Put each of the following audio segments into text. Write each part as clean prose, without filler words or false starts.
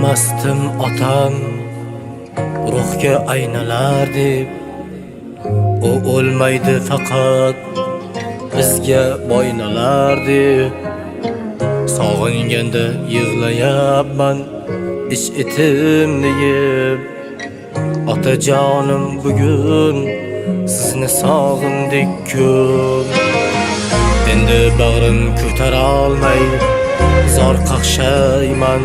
bilmasdim otam ruhga aynalar deb. O o'lmaydi faqat bizga boynalar deb. Sog'inganda yig'layapman ish etimni yeb. Otajonim bugun sizni sog'indik ko'p. Endi bag'rim ko'tara olmay zor qaqshayman.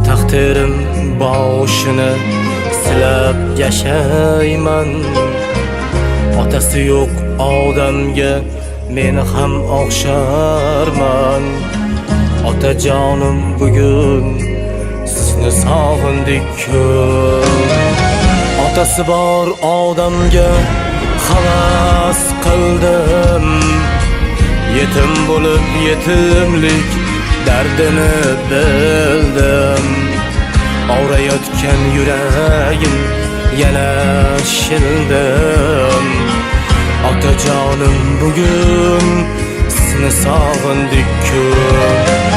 Taqdirim boshini silab yashayman. Otasi yo'q odamga men ham o'xsharman. Otajonim bugun sizni sog'indik ko'p. Otasi bor odamga havas qildim. Yetim bo'lib yetimlik dardini bildim. Og'rayotgan yuragim yana shildim. Otajonim bugun sizni sog'indik ko'p.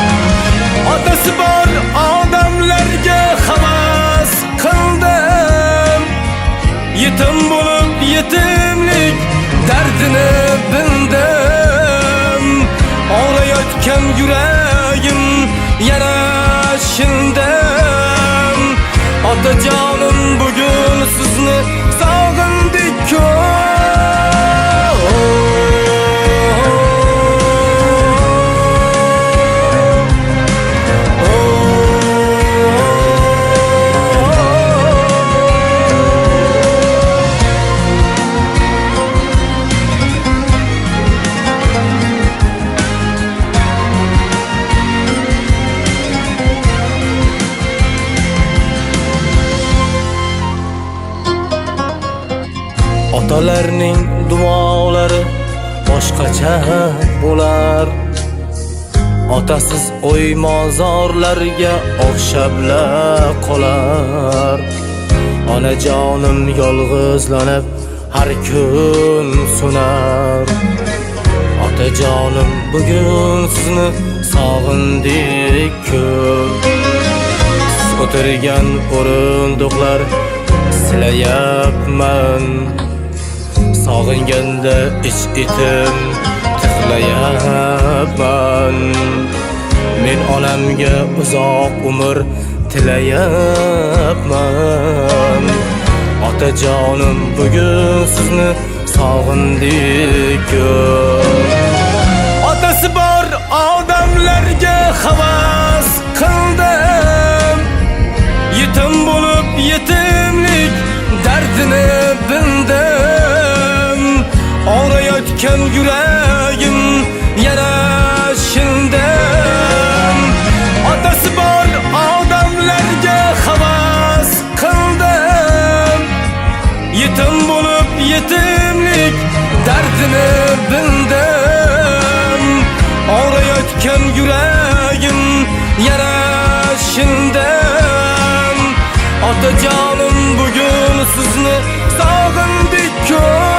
Otasi bor odamlarga havas qildim. Yetim bo'lib yetimlik dardini bildim. Og'rayotgan yuragim yana shildim. Otajonim bugun sizni sog'indik ko'p. Otalarning duolari boshqacha bo'lar. Otasiz o'y mozorlarga o'xshabla qolar. Onajonim yolg'izlanib har kun sunar. Otajonim bugun sizni sog'indik ko'p. Siz o'tirgan o'rindiqlar silayapman. Sog'inganda ich etim tig'layapman. Men onamga uzoq umr tilayapman. Otajonim bugun sizni sog'indik ko'p. Otasi bor odamlarga havas qildim. Yetim bo'lib yetimlik dardini bildim. Og'rayotgan yuragim yana shildim. Otasi bor odamlarga havas qildim. Yetim bo'lib yetimlik dardini bildim. Og'rayotgan yuragim yana shildim. Otajonim bugun sizni sog'indik ko'p.